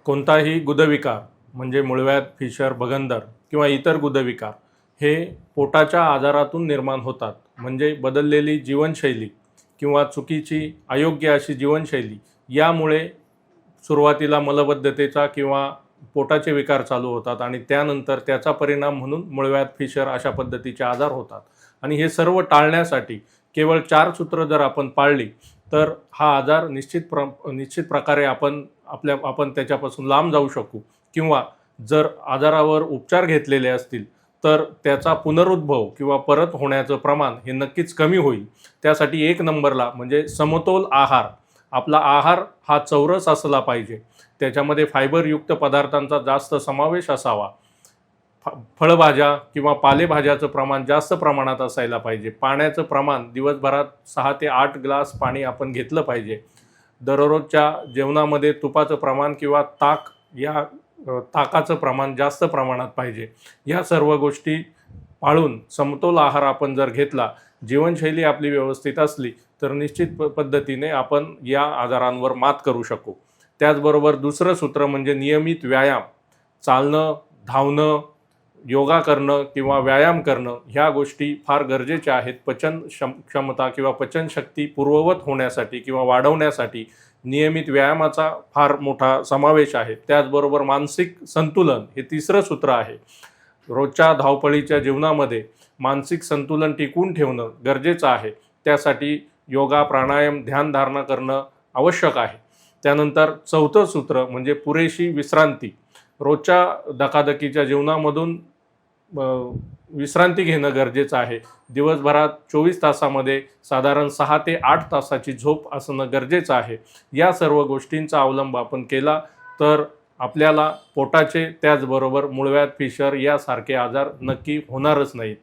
कोणताही गुदविकार म्हणजे मूळव्याध, फिशर, भगंदर किंवा इतर गुदविकार हे पोटाच्या आजारातून निर्माण होतात. म्हणजे बदललेली जीवनशैली किंवा चुकीची अयोग्य अशी जीवनशैली यामुळे सुरुवातीला मलबद्धतेचा किंवा पोटाचे विकार चालू होतात आणि त्यानंतर त्याचा परिणाम म्हणून मूळव्याध, फिशर अशा पद्धतीचे आजार होतात. आणि हे सर्व टाळण्यासाठी केवळ 4 सूत्र जर आपण पाळली तर हा आजार निश्चित प्रकारे आपण त्याच्यापासून लांब जाऊ शकू. किंवा जर आजारावर उपचार घेतलेले असतील तर त्याचा पुनरुद्भव किंवा परत होण्याचं प्रमाण हे नक्कीच कमी होईल. त्यासाठी 1 नंबरला म्हणजे समतोल आहार. आपला आहार हा चौरस असला पाहिजे. त्याच्यामध्ये फायबरयुक्त पदार्थांचा जास्त समावेश असावा. फळभाज्या किंवा पालेभाज्याचं प्रमाण जास्त प्रमाणात असायला पाहिजे. पाण्याचं प्रमाण दिवसभरात 6 ते 8 ग्लास पाणी आपण घेतलं पाहिजे. दररोजच्या जेवणामध्ये तुपाचं प्रमाण किंवा ताकाचं प्रमाण जास्त प्रमाणात पाहिजे. या सर्व गोष्टी पाळून समतोल आहार आपण जर घेतला, जीवनशैली आपली व्यवस्थित असली तर निश्चित पद्धतीने आपण या आजारांवर मात करू शकू. त्याचबरोबर दुसरं सूत्र म्हणजे नियमित व्यायाम. चालणं, धावणं, योगा करणं किंवा व्यायाम करणं ह्या गोष्टी फार गरजेच्या आहेत. क्षमता किंवा पचनशक्ती पूर्ववत होण्यासाठी किंवा वाढवण्यासाठी नियमित व्यायामाचा फार मोठा समावेश आहे. त्याचबरोबर मानसिक संतुलन हे तिसरं सूत्र आहे. रोजच्या धावपळीच्या जीवनामध्ये मानसिक संतुलन टिकवून ठेवणं गरजेचं आहे. त्यासाठी योगा, प्राणायाम, ध्यानधारणा करणं आवश्यक आहे. त्यानंतर चौथं सूत्र म्हणजे पुरेशी विश्रांती. रोजच्या धकाधकीच्या जीवनामधून विश्रांती घेणं गरजेचं आहे. दिवसभरात 24 तासामध्ये साधारण 6 ते 8 तासाची झोप असणं गरजेचं आहे. या सर्व गोष्टींचा अवलंब आपण केला तर आपल्याला पोटाचे त्याचबरोबर मूळव्याध, फिशर यासारखे आजार नक्की होणारच नाहीत.